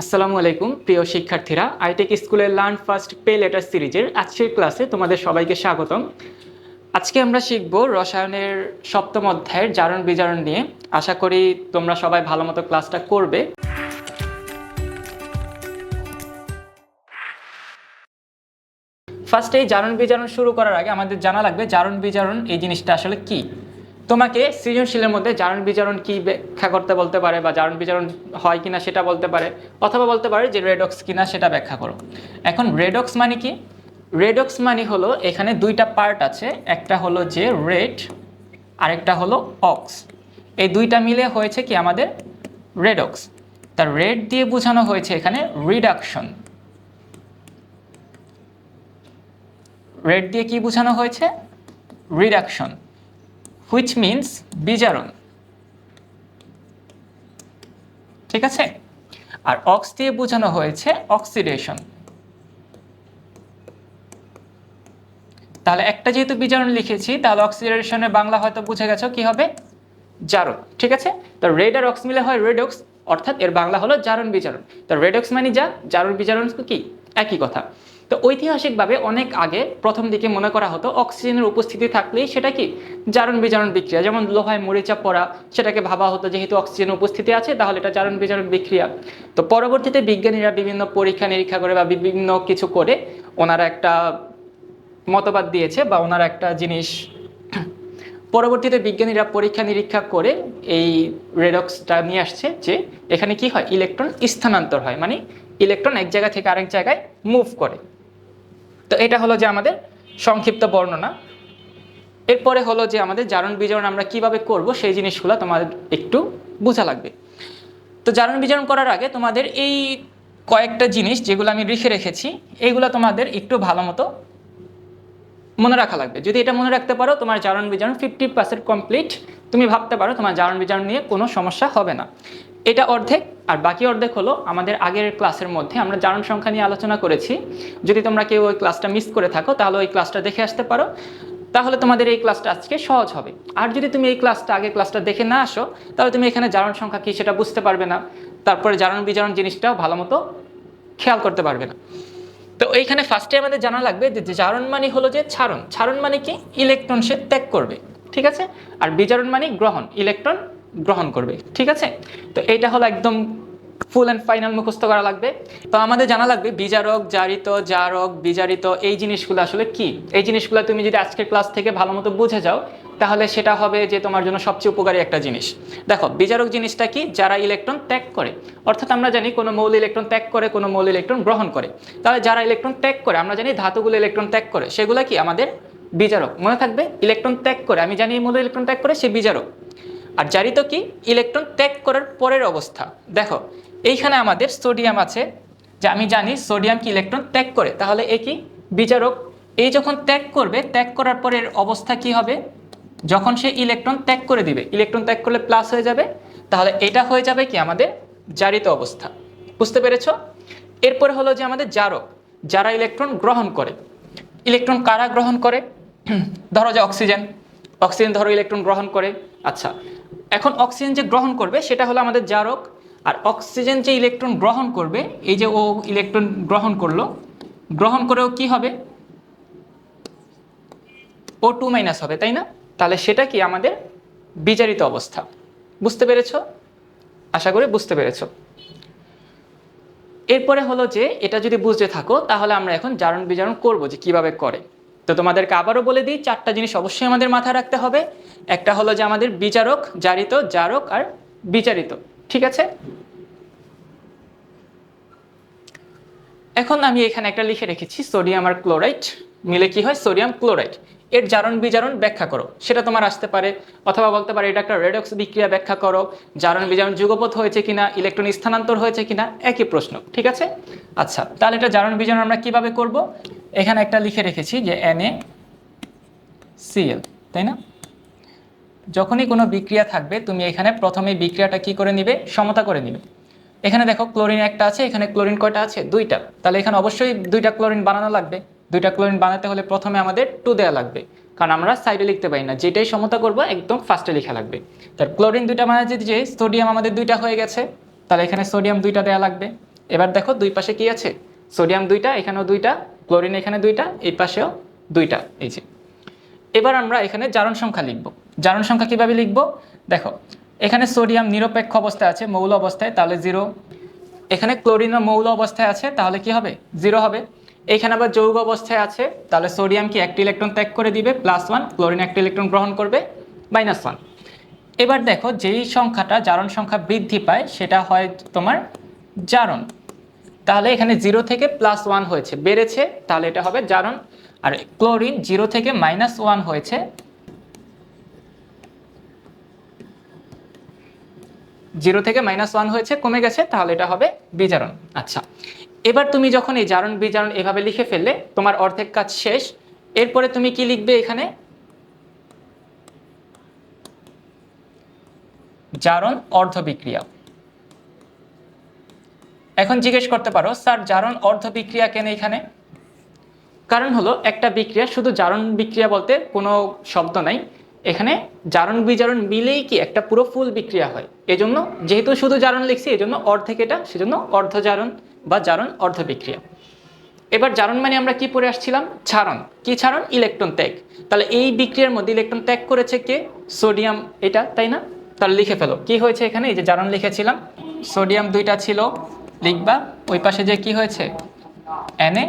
আসসালামু আলাইকুম প্রিয় শিক্ষার্থীরা, আইটেক স্কুলের লার্ন ফার্স্ট পে লেটার সিরিজের আজকের ক্লাসে তোমাদের সবাইকে স্বাগতম। আজকে আমরা শিখব রসায়নের সপ্তম অধ্যায়ের জারণ বিজারণ নিয়ে। আশা করি তোমরা সবাই ভালো মতো ক্লাসটা করবে। ফার্স্ট এই জারণ বিজারণ শুরু করার আগে আমাদের জানা লাগবে জারণ বিজারণ এই জিনিসটা আসলে কি। তোমাকে সৃজনশীলের মধ্যে জারণ বিজারণ কি ব্যাখ্যা করতে বলতে পারে, বা জারণ বিজারণ হয় কিনা সেটা বলতে পারে, অথবা বলতে পারে যে রেডক্স কিনা সেটা ব্যাখ্যা করো। এখন রেডক্স মানে কি? রেডক্স মানে হলো এখানে দুইটা পার্ট আছে, একটা হলো যে রেড, আরেকটা হলো অক্স। এই দুইটা মিলে হয়েছে কি আমাদের রেডক্স। তার রেড দিয়ে বোঝানো হয়েছে এখানে রিডাকশন। রেড দিয়ে কি বোঝানো হয়েছে? রিডাকশন, হুইচ মিনস বিজারণ। ঠিক আছে। আর অক্স দিয়ে বোঝানো হয়েছে অক্সিডেশন। তাহলে একটা যেহেতু বিজারণ লিখেছি, তাহলে অক্সিডেশনের বাংলা হয়তো বুঝে গেছো কি হবে? জারণ। ঠিক আছে। তো রেড আর অক্স মিলে হয় রেডক্স, অর্থাৎ এর বাংলা হলো জারণ বিজারণ। তো রেডক্স মানে যা, জারণ বিজারণ কি একই কথা। তো ঐতিহাসিকভাবে অনেক আগে প্রথম দিকে মনে করা হতো অক্সিজেনের উপস্থিতি থাকলেই সেটা কি জারণ বিজারণ বিক্রিয়া। যেমন লোহায় মরিচা পড়া, সেটাকে ভাবা হতো যেহেতু অক্সিজেন উপস্থিতি আছে তাহলে এটা জারণ বিজারণ বিক্রিয়া। তো পরবর্তীতে বিজ্ঞানীরা বিভিন্ন পরীক্ষা নিরীক্ষা করে বা বিভিন্ন কিছু করে ওনারা একটা মতবাদ দিয়েছে, বা ওনারা একটা জিনিস পরবর্তীতে বিজ্ঞানীরা পরীক্ষা নিরীক্ষা করে এই রেডক্সটা নিয়ে আসছে যে এখানে কি হয়, ইলেকট্রন স্থানান্তর হয়, মানে ইলেকট্রন এক জায়গা থেকে আরেক জায়গায় মুভ করে। তো এটা হলো যে আমাদের সংক্ষিপ্ত বর্ণনা। এরপরে হলো যে আমাদের জারণ বিজারণ আমরা কিভাবে করব সেই জিনিসগুলো তোমাদের একটু বোঝা লাগবে। তো জারণ বিজারণ করার আগে তোমাদের এই কয়েকটা জিনিস যেগুলো আমি লিখে রেখেছি, এইগুলো তোমাদের একটু ভালো মতো মনে রাখা লাগবে। যদি এটা মনে রাখতে পারো তোমার জারণ বিজারণ 50% কমপ্লিট। তুমি ভাবতে পারো তোমার জারণ বিজারণ নিয়ে কোনো সমস্যা হবে না। এটা অর্ধেক, আর বাকি অর্ধেক হলো আমাদের আগের ক্লাসের মধ্যে আমরা জারণ সংখ্যা নিয়ে আলোচনা করেছি। যদি তোমরা কেউ ওই ক্লাসটা মিস করে থাকো তাহলে ওই ক্লাসটা দেখে আসতে পারো, তাহলে তোমাদের এই ক্লাসটা আজকে সহজ হবে। আর যদি তুমি এই আগের ক্লাসটা দেখে না আসো, তাহলে তুমি এখানে জারণ সংখ্যা কি সেটা বুঝতে পারবে না, তারপরে জারণ বিজারণ জিনিসটাও ভালো মতো খেয়াল করতে পারবে না। তো এইখানে ফার্স্টে আমাদের জানা লাগবে যে জারণ মানে হলো যে ছাড়ন। ছাড়ন মানে কি? ইলেকট্রন সে ত্যাগ করবে। ঠিক আছে। আর বিজারণ মানে গ্রহণ, ইলেকট্রন গ্রহণ করবে। ঠিক আছে। তো এইটা হলো একদম ফুল অ্যান্ড ফাইনাল মুখস্থ করা লাগবে। তো আমাদের জানা লাগবে বিজারক, জারিত, জারক, বিজারিত এই জিনিসগুলো আসলে কি। এই জিনিসগুলো তুমি যদি আজকের ক্লাস থেকে ভালো মতো বুঝে যাও তাহলে সেটা হবে যে তোমার জন্য সবচেয়ে উপকারী একটা জিনিস। দেখো, বিজারক জিনিসটা কি? যারা ইলেকট্রন ত্যাগ করে। অর্থাৎ আমরা জানি কোনো মৌল ইলেকট্রন ত্যাগ করে, কোনো মৌল ইলেকট্রন গ্রহণ করে। তাহলে যারা ইলেকট্রন ত্যাগ করে, আমরা জানি ধাতুগুলো ইলেকট্রন ত্যাগ করে, সেগুলো কি আমাদের বিজারক। মনে থাকবে, ইলেকট্রন ত্যাগ করে, আমি জানি মৌল ইলেকট্রন ত্যাগ করে, সে বিজারক। আর জারিত কি? ইলেকট্রন ত্যাগ করার পরের অবস্থা। দেখো এইখানে আমাদের সোডিয়াম আছে, যে আমি জানি সোডিয়াম কি ইলেকট্রন ত্যাগ করে, তাহলে এ কি বিজারক। এই যখন ত্যাগ করবে, ত্যাগ করার পরের অবস্থা কি হবে? যখন সে ইলেকট্রন ত্যাগ করে দিবে, ইলেকট্রন ত্যাগ করলে প্লাস হয়ে যাবে, তাহলে এটা হয়ে যাবে কি আমাদের জারিত অবস্থা। বুঝতে পেরেছো? এরপরে হলো যে আমাদের জারক, যারা ইলেকট্রন গ্রহণ করে। ইলেকট্রন কারা গ্রহণ করে? ধরো যে অক্সিজেন, অক্সিজেন ধরো ইলেকট্রন গ্রহণ করে। আচ্ছা, এখন অক্সিজেন যে গ্রহণ করবে সেটা হলো আমাদের জারক। আর অক্সিজেন যে ইলেকট্রন গ্রহণ করবে, এই যে ও ইলেকট্রন গ্রহণ করলো, গ্রহণ করেও কি হবে? O2- হবে, তাই না? তাহলে সেটা কি আমাদের বিজারিত অবস্থা। বুঝতে পেরেছো? আশা করি বুঝতে পেরেছো। এরপরে হলো যে এটা যদি বুঝতে থাকো তাহলে আমরা এখন জারণ বিজারণ করব যে কিভাবে করে। তো তোমাদেরকে আবারও বলে দিই, চারটা জিনিস অবশ্যই আমাদের মাথায় রাখতে হবে। একটা হলো যে আমাদের বিজারক, জারিত, জারক আর বিজারিত। ঠিক আছে। এখন আমি এখানে একটা লিখে রেখেছি, সোডিয়াম আর ক্লোরাইড মিলে কি হয়? Sodium chloride. এর জারণ বিজারণ ব্যাখ্যা করো, সেটা তোমার আসতে পারে। অথবা বলতে পারে এটা একটা রেডক্স বিক্রিয়া, ব্যাখ্যা করো। জারণ বিজারণ যুগপৎ হয়েছে কিনা, ইলেকট্রন স্থানান্তর হয়েছে কিনা, একই প্রশ্ন। ঠিক আছে। আচ্ছা, তাহলে এটা জারণ বিজারণ আমরা কিভাবে করব? এখানে একটা লিখে রেখেছি যে NaCl, তাই না? যখনই কোনো বিক্রিয়া থাকবে তুমি এখানে প্রথমে বিক্রিয়াটা কি করে নিবে? সমতা করে নিবে। এখানে দেখো ক্লোরিন একটা আছে, এখানে ক্লোরিন কয়টা আছে? দুইটা। তাহলে এখানে অবশ্যই দুইটা ক্লোরিন বানানো লাগবে। দুইটা ক্লোরিন বানাতে হলে প্রথমে আমাদের 2 দেওয়া লাগবে, কারণ আমরা সাইডে লিখতে পারি না, যেটাই সমতা করবো একদম ফার্স্টে লেখা লাগবে। তার ক্লোরিন দুইটা বানাতে যে সোডিয়াম আমাদের দুইটা হয়ে গেছে, তাহলে এখানে সোডিয়াম দুইটা দেওয়া লাগবে। এবার দেখো দুই পাশে কি আছে, সোডিয়াম দুইটা, এখানেও দুইটা, ক্লোরিন এখানে দুইটা, এই পাশেও দুইটা, এই যে। এবার আমরা এখানে জারণ সংখ্যা লিখব। জারণ সংখ্যা কিভাবে লিখব, দেখো এখানে সোডিয়াম নিরপেক্ষ অবস্থায় আছে, মৌল অবস্থায়, তাহলে 0। এখানে ক্লোরিনও মৌল অবস্থায় আছে, তাহলে কি হবে, 0 হবে। এখানে আবার যৌগ অবস্থায় আছে, তাহলে সোডিয়াম কি একটি ইলেকট্রন ত্যাগ করে দিবে, +1, ক্লোরিন একটি ইলেকট্রন গ্রহণ করবে, -1। এবার দেখো যেই সংখ্যাটা জারণ সংখ্যা বৃদ্ধি পায় সেটা হয় তোমার জারণ। তাহলে এখানে 0 থেকে +1 হয়েছে, বেড়েছে, তাহলে এটা হবে জারণ। আর ক্লোরিন 0 থেকে -1 হয়েছে, 0 থেকে -1 হয়েছে, কমে গেছে, তাহলে এটা হবে বিজারণ। আচ্ছা, এবার তুমি যখন এই জারণ বিজারণ এভাবে লিখে ফেললে, তোমার অর্ধেক কাজ শেষ। এরপরে তুমি কি লিখবে, এখানে জারণ অর্ধ বিক্রিয়া। এখন জিজ্ঞেস করতে পারো, স্যার জারণ অর্ধ বিক্রিয়া কেন এখানে? কারণ হলো একটা বিক্রিয়া শুধু জারণ বিক্রিয়া বলতে কোনো শব্দ নাই, এখানে জারণ বিজারণ মিলেই কি একটা পুরো ফুল বিক্রিয়া হয়। এজন্য যেহেতু শুধু জারণ লিখছি, এজন্য অর্ধেক এটা, সেজন্য অর্ধ জারণ বা জারণ অর্ধ বিক্রিয়া। এবার জারণ মানে আমরা কি পড়ে আসছিলাম, ছারণ। কি ছারণ, ইলেকট্রন ত্যাগ। তাহলে এই বিক্রিয়ার মধ্যে ইলেকট্রন ত্যাগ করেছে কে, সোডিয়াম, এটা, তাই না? তাহলে লিখে ফেলো কি হয়েছে এখানে, এই যে জারণ লিখেছিলাম, সোডিয়াম দুইটা ছিল, লিখবা। ওই পাশে যে কি হয়েছে, Na+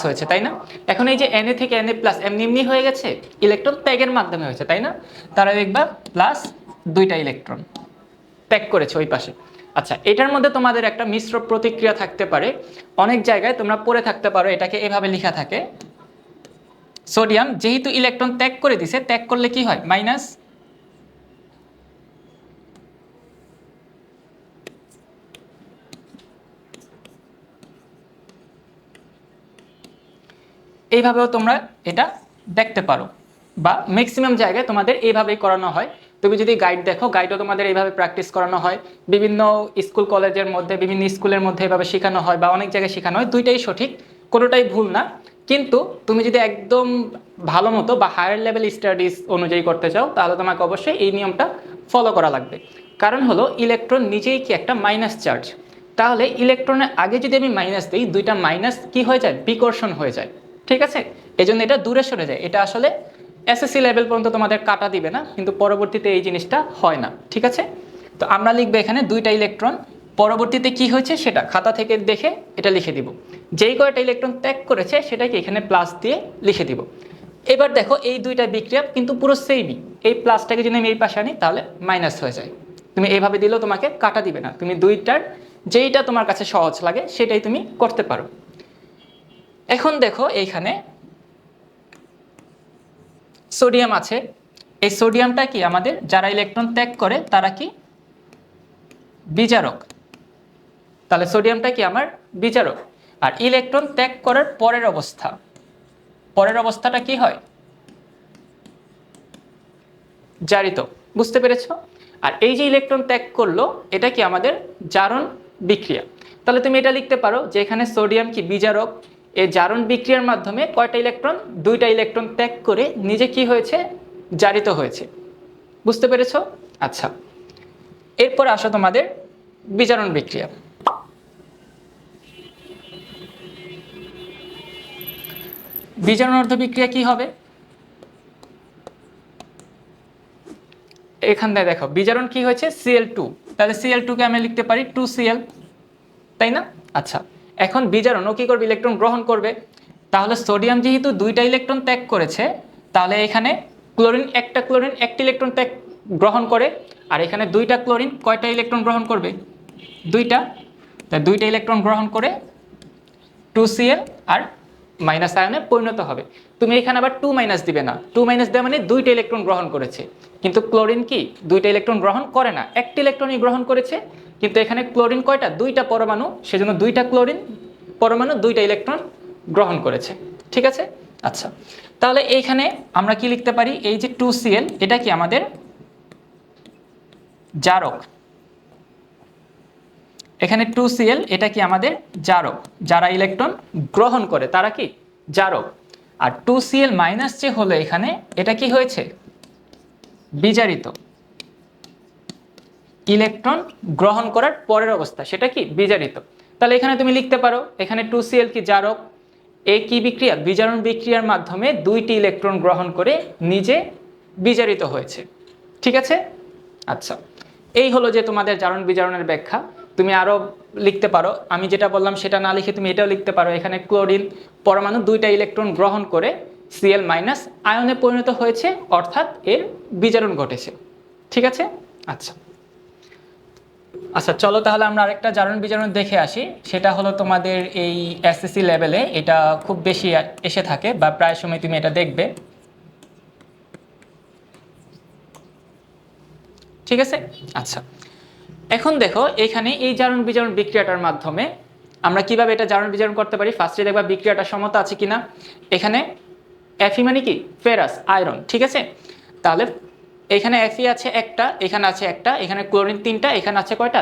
হয়েছে, তাই না? এখন এই যে Na থেকে Na+ এমনি এমনি হয়ে গেছে, ইলেকট্রন ত্যাগের মাধ্যমে হয়েছে, তাই না? তারা লিখবা প্লাস, দুইটা ইলেকট্রন ত্যাগ করেছে ওই পাশে। আচ্ছা, এটার মধ্যে তোমাদের একটা মিশ্র প্রতিক্রিয়া থাকতে পারে। অনেক জায়গায় তোমরা পড়ে থাকতে পারো, এটাকে এভাবে লেখা থাকে, সোডিয়াম যেহেতু ইলেকট্রন ত্যাগ করে দিছে, ত্যাগ করলে কি হয়, মাইনাস। এইভাবেও তোমরা এটা দেখতে পারো, বা ম্যাক্সিমাম জায়গায় তোমাদের এইভাবেই করানো হয়। তুমি যদি গাইড দেখো, গাইডও তোমাদের এইভাবে প্র্যাকটিস করানো হয়। বিভিন্ন স্কুল কলেজের মধ্যে, বিভিন্ন স্কুলের মধ্যে এভাবে শেখানো হয়, বা অনেক জায়গায় শেখানো হয়। দুইটাই সঠিক, কোনোটাই ভুল না। কিন্তু তুমি যদি একদম ভালো মতো বা হায়ার লেভেল স্টাডিজ অনুযায়ী করতে চাও, তাহলে তোমাকে অবশ্যই এই নিয়মটা ফলো করা লাগবে। কারণ হলো ইলেকট্রন নিজেই কি একটা মাইনাস চার্জ, তাহলে ইলেকট্রনের আগে যদি আমি মাইনাস দিই, দুইটা মাইনাস কি হয়ে যায়, বিকর্ষণ হয়ে যায়। ঠিক আছে, এই জন্য এটা দূরে সরে যায়। এটা আসলে এসএসসি লেভেল পর্যন্ত তোমাদের কাটা দিবে না, কিন্তু পরবর্তীতে এই জিনিসটা হয় না। ঠিক আছে, তো আমরা লিখবো এখানে দুইটা ইলেকট্রন, পরবর্তীতে কি হয়েছে সেটা খাতা থেকে দেখে এটা লিখে দিব। যেই কয়টা ইলেকট্রন ত্যাগ করেছে সেটাকে এখানে প্লাস দিয়ে লিখে দিব। এবার দেখো এই দুইটা বিক্রিয়া কিন্তু পুরো সেমই, এই প্লাসটাকে যদি আমি এই পাশে আনি তাহলে মাইনাস হয়ে যায়। তুমি এইভাবে দিলেও তোমাকে কাটা দিবে না, তুমি দুইটার যেইটা তোমার কাছে সহজ লাগে সেটাই তুমি করতে পারো। এখন দেখো এইখানে সোডিয়াম আছে, এই সোডিয়ামটা কি আমাদের, যারা ইলেকট্রন ত্যাগ করে তারা কি বিজারক। তাহলে সোডিয়ামটা কি আমার বিজারক। আর ইলেকট্রন ত্যাগ করার পরের অবস্থা, পরের অবস্থাটা কি হয়, জারিত। বুঝতে পেরেছো? আর এই যে ইলেকট্রন ত্যাগ করলো, এটা কি আমাদের জারণ বিক্রিয়া। তাহলে তুমি এটা লিখতে পারো যে এখানে সোডিয়াম কি বিজারক, এই জারণ বিক্রিয়ার মাধ্যমে কয়টা ইলেকট্রন, দুইটা ইলেকট্রন ত্যাগ করে নিজে কি হয়েছে, জারিত হয়েছে। বুঝতে পেরেছো? আচ্ছা, এরপর আসো তোমাদের বিজারণ বিক্রিয়া। বিজারণ অর্ধ বিক্রিয়া কি হবে, এখানে দেখো বিজারণ কি হয়েছে, Cl2, তাহলে Cl2 কে আমি লিখতে পারি 2Cl, তাই না? আচ্ছা, এখন বিজারণও কি করবে, ইলেকট্রন গ্রহণ করবে। তাহলে সোডিয়াম যেহেতু দুইটা ইলেকট্রন ত্যাগ করেছে, তাহলে এখানে ক্লোরিন একটি ইলেকট্রন ত্যাগ গ্রহণ করে। আর এখানে দুইটা ক্লোরিন কয়টা ইলেকট্রন গ্রহণ করবে, দুইটা, তাই দুইটা ইলেকট্রন গ্রহণ করে 2Cl আর মাইনাস আয়নে পরিণত হবে। তুমি এখানে আবার 2- দিবে না, 2- দেওয়া মানে দুইটা ইলেকট্রন গ্রহণ করেছে। কিন্তু ক্লোরিন কি দুইটা ইলেকট্রন গ্রহণ করে না, একটি ইলেকট্রনই গ্রহণ করেছে। কিন্তু এখানে ক্লোরিন কয়টা, দুইটা পরমাণু, সেজন্য দুইটা ক্লোরিন পরমাণু দুইটা ইলেকট্রন গ্রহণ করেছে। ঠিক আছে, আচ্ছা, তাহলে এইখানে আমরা কি লিখতে পারি, এই যে 2Cl এটা কি আমাদের জারক। এখানে 2Cl এটা কি আমাদের জারক, যারা ইলেকট্রন গ্রহণ করে তারা কি জারক। আর 2Cl- যে হলো এখানে, এটা কি হয়েছে, বিজারিত। ইলেকট্রন গ্রহণ করার পরের অবস্থা সেটা কি বিজারিত। তাহলে এখানে তুমি লিখতে পারো এখানে 2Cl কি জারক, এ কি বিক্রিয়া, বিজারণ বিক্রিয়ার মাধ্যমে 2টি ইলেকট্রন গ্রহণ করে নিজে বিজারিত হয়েছে। ঠিক আছে, আচ্ছা এই হলো যে তোমাদের জারণ বিজারণের ব্যাখ্যা। তুমি আরো লিখতে পারো, আমি যেটা বললাম সেটা না লিখে তুমি এটাও লিখতে পারো, এখানে ক্লোরিন পরমাণু 2টা ইলেকট্রন গ্রহণ করে Cl মাইনাস আয়নে পরিণত হয়েছে, অর্থাৎ এর বিজারণ ঘটেছে। ঠিক আছে, আচ্ছা আচ্ছা চলো তাহলে আমরা আরেকটা জারণ বিজারণ দেখে আসি। সেটা হলো তোমাদের এই এসএসসি লেভেলে এটা খুব বেশি এসে থাকে বা প্রায় সময় তুমি এটা দেখবে। ঠিক আছে, আচ্ছা এখন দেখো এখানে এই জারণ বিজারণ বিক্রিয়াটার মাধ্যমে আমরা কিভাবে এটা জারণ বিজারণ করতে পারি। ফার্স্টে দেখবা বিক্রিয়াটা সমতা আছে কিনা। এখানে Fe মানে কি ফেরাস আয়রন। ঠিক আছে, তাহলে এখানে Fe আছে একটা, এখানে আছে একটা, এখানে ক্লোরিন 3টা, এখানে আছে কয়টা,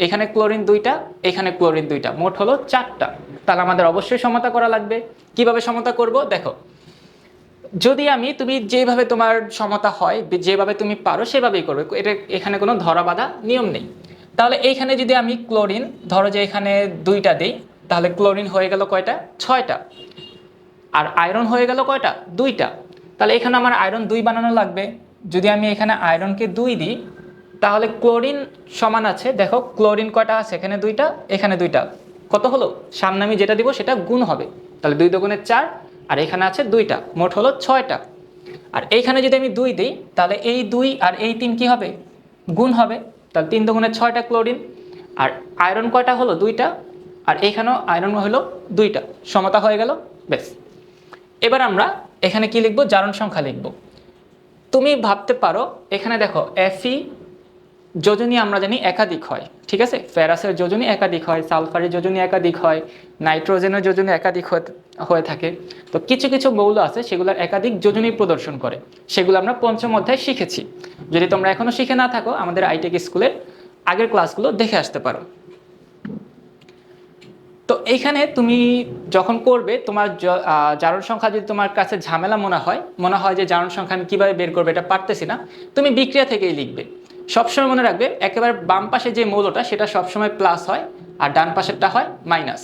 এখানে ক্লোরিন 2টা, এখানে ক্লোরিন 2টা, মোট হলো 4টা। তাহলে আমাদের অবশ্যই সমতা করা লাগবে। কিভাবে সমতা করব দেখো, যদি আমি তুমি যেভাবে তোমার সমতা হয় যেভাবে তুমি পারো সেভাবেই করবে, এটা এখানে কোনো ধরা বাঁধা নিয়ম নেই। তাহলে এইখানে যদি আমি ক্লোরিন ধরো যে এখানে 2টা দিই, তাহলে ক্লোরিন হয়ে গেল কয়টা, 6টা, আর আয়রন হয়ে গেল কয়টা, 2টা। তাহলে এখানে আমার আয়রন 2 বানানো লাগবে। যদি আমি এখানে আয়রনকে 2 দিই তাহলে ক্লোরিন সমান আছে, দেখো ক্লোরিন কয়টা আছে, এখানে 2টা, এখানে 2টা, কত হলো, সামনে আমি যেটা দিব সেটা গুণ হবে, তাহলে 2 দুগুণে 4, আর এখানে আছে 2টা, মোট হলো 6টা। আর এইখানে যদি আমি 2 দিই তাহলে এই 2 আর এই 3 কি হবে, গুণ হবে, তাহলে 3 দুগুণে 6টা ক্লোরিন। আর আয়রন কয়টা হলো, 2টা, আর এইখানেও আয়রন হলো 2টা, সমতা হয়ে গেল, বেশ। এবার আমরা এখানে কি লিখবো, জারণ সংখ্যা লিখব। তুমি ভাবতে পারো এখানে দেখো Fe যোজনী আমরা জানি একাধিক হয়। ঠিক আছে, ফেরাসের যোজনী একাধিক হয়, সালফারের যোজনী একাধিক হয়, নাইট্রোজেনের যোজনী একাধিক হয়ে থাকে। তো কিছু কিছু মৌল আছে সেগুলোর একাধিক যোজনী প্রদর্শন করে, সেগুলো আমরা পঞ্চম অধ্যায়ে শিখেছি। যদি তোমরা এখনো শিখে না থাকো আমাদের আইটেক স্কুলের আগের ক্লাসগুলো দেখে আসতে পারো। তো এইখানে তুমি যখন করবে তোমার জারণ সংখ্যা যদি তোমার কাছে ঝামেলা মনে হয় যে জারণ সংখ্যা আমি কীভাবে বের করবো এটা পারতেছি না, তুমি বিক্রিয়া থেকেই লিখবে। সবসময় মনে রাখবে একেবারে বাম পাশে যে মৌলটা সেটা সবসময় প্লাস হয় আর ডান পাশেরটা হয় মাইনাস,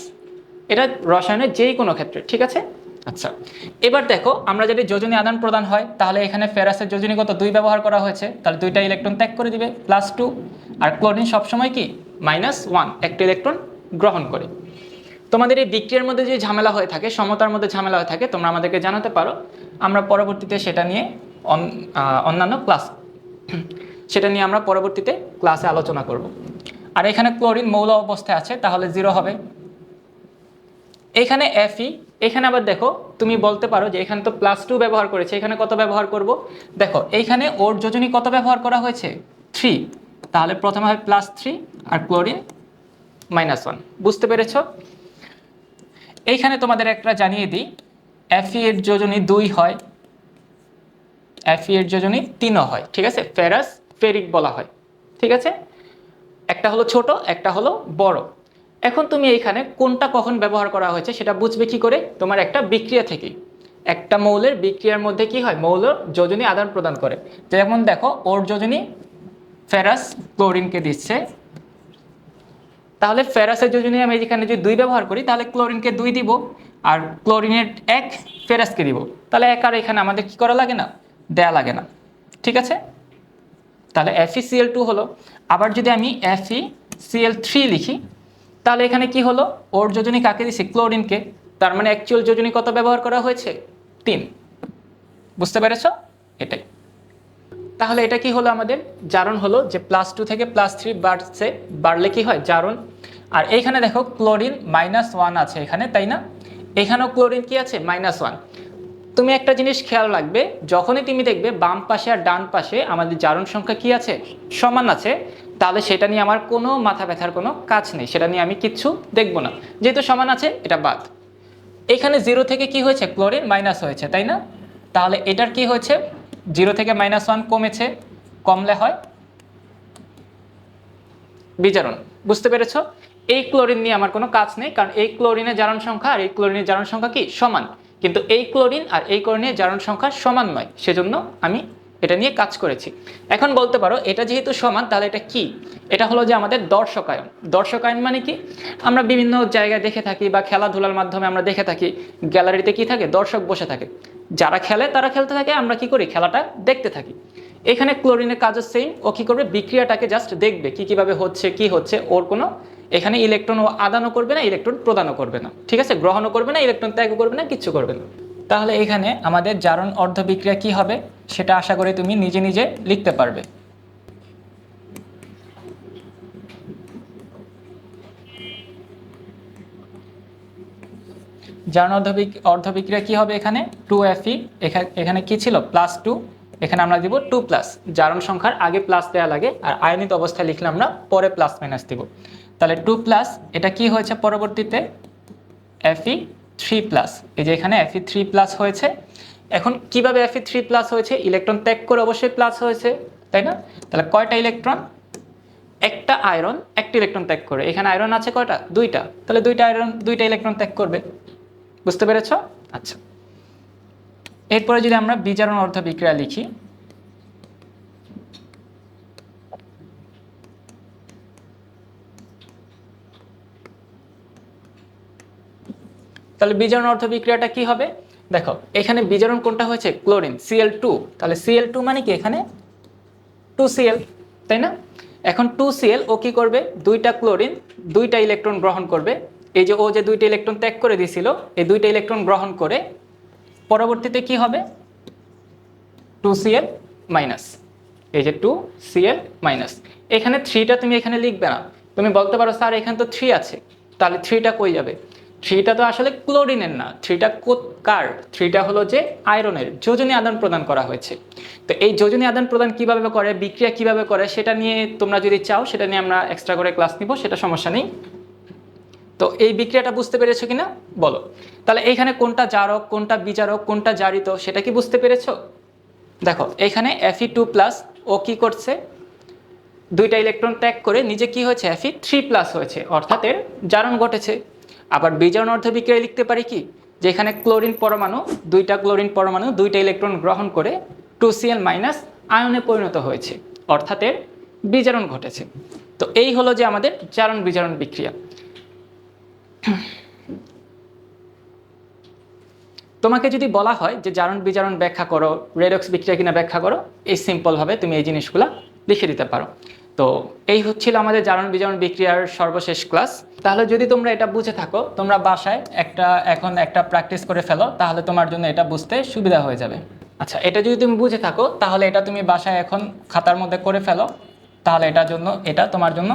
এটা রসায়নের যেই কোনো ক্ষেত্রে। ঠিক আছে, আচ্ছা এবার দেখো আমরা যদি যোজনী আদান প্রদান হয় তাহলে এখানে ফেরাসের যোজনী কত, 2 ব্যবহার করা হয়েছে, তাহলে 2টা ইলেকট্রন ত্যাগ করে দিবে, +2। আর ক্লোরিন সবসময় কি -1, একটা ইলেকট্রন গ্রহণ করে। তোমাদের এই বিক্রিয়ার মধ্যে যে ঝামেলা হয়ে থাকে, সমতার মধ্যে ঝামেলা হয়ে থাকে, তোমরা আমাদেরকে জানাতে পারো, আমরা পরবর্তীতে সেটা নিয়ে অন্যান্য ক্লাস সেটা নিয়ে আমরা পরবর্তীতে ক্লাসে আলোচনা করব। আর এখানে ক্লোরিন মৌল অবস্থায় আছে তাহলে 0 হবে। এখানে Fe, এখানে আবার দেখো তুমি বলতে পারো যে এখানে তো +2 ব্যবহার করেছে, এখানে কত ব্যবহার করব, দেখো এইখানে ওর যোজনী কত ব্যবহার করা হয়েছে, 3, তাহলে প্রথমে হয় +3 আর ক্লোরিন -1। বুঝতে পেরেছ? এইখানে তোমাদের একটা জানিয়ে দিই, Fe এর যোজনী 2 হয়, Fe এর যোজনী 3ও হয়। ঠিক আছে, ফেরাস ফেরিক বলা হয়। ঠিক আছে, একটা হলো ছোট একটা হলো বড়। এখন তুমি এইখানে কোনটা কখন ব্যবহার করা হয়েছে সেটা বুঝবে কি করে, তোমার একটা বিক্রিয়া থেকে। একটা মৌলের বিক্রিয়ার মধ্যে কি হয়, মৌল যোজনী আদান প্রদান করে। যেমন দেখো ওর যোজনী ফেরাস ক্লোরিনকে দিচ্ছে, তাহলে ফেরাসের যোজনী আমি এখানে যদি 2 ব্যবহার করি তাহলে ক্লোরিনকে 2 দিব, আর ক্লোরিনের 1 ফেরাসকে দিব, তাহলে 1 আর এখানে আমাদের কি করা লাগে না, দেয়া লাগে না। ঠিক আছে, তাহলে FeCl2 হলো। আবার যদি আমি FeCl3 লিখি তাহলে এখানে কি হলো, ওর যোজনী কাকে দিছি, ক্লোরিনকে, তার মানে অ্যাকচুয়াল যোজনী কত ব্যবহার করা হয়েছে, 3। বুঝতে পেরেছ? এটাই। তাহলে এটা কি হলো, আমাদের জারণ হলো যে +2 থেকে +3 বাড়লে কি হয়, জারণ। আর এইখানে দেখো ক্লোরিন -1 আছে এখানে, তাই না, এখানেও ক্লোরিন কি আছে, -1। তুমি একটা জিনিস খেয়াল রাখবে, যখনই তুমি দেখবে বাম পাশে আর ডান পাশে আমাদের জারণ সংখ্যা কি আছে, সমান আছে, তাহলে সেটা নিয়ে আমার কোনো মাথা ব্যথার কোনো কাজ নেই, সেটা নিয়ে আমি কিচ্ছু দেখব না, যেহেতু সমান আছে এটা বাদ। এখানে 0 থেকে কি হয়েছে, ক্লোরিন মাইনাস হয়েছে, তাই না, তাহলে এটার কি হয়েছে, 0 থেকে -1 কমেছে, কমলে হয় বিজারণ। বুঝতে পেরেছ? এই ক্লোরিন নিয়ে আমার কোনো কাজ নেই, কারণ এই ক্লোরিনের জারণ সংখ্যা আর এই ক্লোরিনের জারণ সংখ্যা কি সমান, কিন্তু এই ক্লোরিন আর এই ক্লোরিনের জারণ সংখ্যা সমান নয়, সেজন্য আমি এটা নিয়ে কাজ করেছি। এখন বলতে পারো এটা যেহেতু সমান তাহলে এটা কি? এটা হলো যে আমাদের দর্শকায়ন। দর্শকায়ন মানে কি? আমরা বিভিন্ন জায়গায় দেখে থাকি বা খেলাধুলার মাধ্যমে আমরা দেখে থাকি গ্যালারিতে কি থাকে, দর্শক বসে থাকে, যারা খেলে তারা খেলতে থাকে, আমরা কি করি, খেলাটা দেখতে থাকি। এখানে ক্লোরিনের কাজও সেম, ও কি করবে, বিক্রিয়াটাকে জাস্ট দেখবে কি কিভাবে হচ্ছে কি হচ্ছে, ওর কোনো এখানে ইলেকট্রন ও আদানও করবে না, ইলেকট্রন প্রদানও করবে না, ঠিক আছে, গ্রহণও করবে না, ইলেকট্রন ত্যাগও করবে না, কিচ্ছু করবে না। তাহলে এখানে আমাদের জারণ অর্ধ বিক্রিয়া কি হবে সেটা আশা করি তুমি নিজে নিজে লিখতে পারবে। জারণ অর্ধ বিক্রিয়া কি হবে, এখানে 2Fe, এখানে কি ছিল +2, এখানে আমরা দিব 2+। জারণ সংখ্যার আগে প্লাস দেওয়া লাগে, আর আয়নিত অবস্থায় লিখলে আমরা পরে প্লাস মাইনাস দিব। তাহলে 2+, এটা কি হয়েছে পরবর্তীতে Fe3+, এই যে এখানে Fe3+ হয়েছে। এখন কিভাবে Fe3+ হয়েছে, ইলেকট্রন ত্যাগ করে অবশ্যই প্লাস হয়েছে, তাই না? তাহলে কয়টা ইলেকট্রন, একটা আয়রন একটা ইলেকট্রন ত্যাগ করে, এখানে আয়রন আছে কয়টা, দুইটা, তাহলে দুইটা আয়রন দুইটা ইলেকট্রন ত্যাগ করবে। বুঝতে পেরেছ? আচ্ছা, এরপরে যদি আমরা বিজারণ অর্ধ বিক্রিয়া লিখি, তাহলে বিজারণ অর্ধ বিক্রিয়াটা কি হবে, দেখো এখানে বিজারণ কোনটা হয়েছে, ক্লোরিন Cl2, তাহলে Cl2 মানে কি, এখানে 2Cl, তাই না? এখন 2Cl ও কি করবে, দুইটা ক্লোরিন দুইটা ইলেকট্রন গ্রহণ করবে, এই যে ও যে দুইটা ইলেকট্রন ত্যাগ করে দিয়েছিল, এই দুইটা ইলেকট্রন গ্রহণ করে পরবর্তীতে কি হবে, 2Cl-, এই যে 2Cl-। এখানে 3টা তুমি এখানে লিখবে না, তুমি বলতে পারো স্যার এখানে তো 3 আছে, তাহলে 3টা কই যাবে, 3টা তো আসলে ক্লোরিনের না, 3টা কার, 3টা হলো যে আয়রনের, যোজনী আদান প্রদান করা হয়েছে। তো এই যোজনী আদান প্রদান কিভাবে করে, বিক্রিয়া কিভাবে করে, সেটা নিয়ে তোমরা যদি চাও সেটা নিয়ে আমরা এক্সট্রা করে ক্লাস নিব, সেটা সমস্যা নেই। তো এই বিক্রিয়াটা বুঝতে পেরেছো কিনা বলো? তাহলে এইখানে কোনটা জারক কোনটা বিজারক কোনটা জারিত সেটা কি বুঝতে পেরেছো? দেখো এখানে Fe2+, ও কি করছে, দুইটা ইলেকট্রন ত্যাগ করে নিজে কি হয়েছে, Fe3+ হয়েছে, অর্থাৎ এর জারণ ঘটেছে। আবার বিজারণ অর্ধ বিক্রিয়া লিখতে পারি কি, যে এখানে ক্লোরিন পরমাণু দুইটা ক্লোরিন পরমাণু দুইটা ইলেকট্রন গ্রহণ করে 2Cl- আয়নে পরিণত হয়েছে, অর্থাৎ এর বিজারণ ঘটেছে। তো এই হলো যে আমাদের জারণ বিজারণ বিক্রিয়া। তোমাকে যদি বলা হয় যে জারণ বিজারণ ব্যাখ্যা করো, রেডক্স বিক্রিয়া কিনা ব্যাখ্যা করো, এই সিম্পলভাবে তুমি এই জিনিসগুলো লিখে দিতে পারো। তো এই হচ্ছিল আমাদের জারণ বিজারণ বিক্রিয়ার সর্বশেষ ক্লাস। তাহলে যদি তোমরা এটা বুঝে থাকো, তোমরা বাসায় এখন একটা প্র্যাকটিস করে ফেলো, তাহলে তোমার জন্য এটা বুঝতে সুবিধা হয়ে যাবে। আচ্ছা, এটা যদি তুমি বুঝে থাকো তাহলে এটা তুমি বাসায় এখন খাতার মধ্যে করে ফেলো, তাহলে এটা তোমার জন্য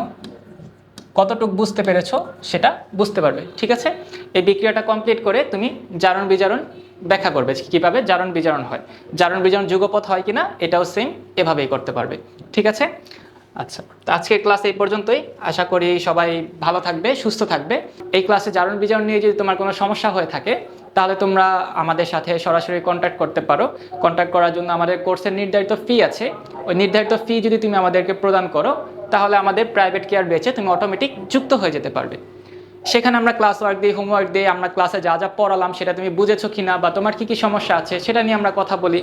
কতটুকু বুঝতে পেরেছো সেটা বুঝতে পারবে, ঠিক আছে? এই বিক্রিয়াটা কমপ্লিট করে তুমি জারণ বিজারণ ব্যাখ্যা করবে কিভাবে জারণ বিজারণ হয়, জারণ বিজারণ যুগপৎ হয় কিনা এটাও সেম এভাবেই করতে পারবে, ঠিক আছে? আচ্ছা, তো আজকের ক্লাস এই পর্যন্তই। আশা করি সবাই ভালো থাকবে, সুস্থ থাকবে। এই ক্লাসে জারণ বিজারণ নিয়ে যদি তোমার কোনো সমস্যা হয়ে থাকে তাহলে তোমরা আমাদের সাথে সরাসরি কন্ট্যাক্ট করতে পারো। কন্ট্যাক্ট করার জন্য আমাদের কোর্সের নির্ধারিত ফি আছে, ওই নির্ধারিত ফি যদি তুমি আমাদেরকে প্রদান করো তাহলে আমাদের প্রাইভেট কেয়ার ব্যাচে তুমি অটোমেটিক যুক্ত হয়ে যেতে পারবে। সেখানে আমরা ক্লাস ওয়ার্ক দিই, হোমওয়ার্ক দিই, আমরা ক্লাসে যা যা পড়ালাম সেটা তুমি বুঝেছো কিনা বা তোমার কি কি সমস্যা আছে সেটা নিয়ে আমরা কথা বলি।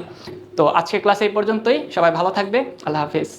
তো আজকের ক্লাস এই পর্যন্তই, সবাই ভালো থাকবে, আল্লাহ হাফিজ।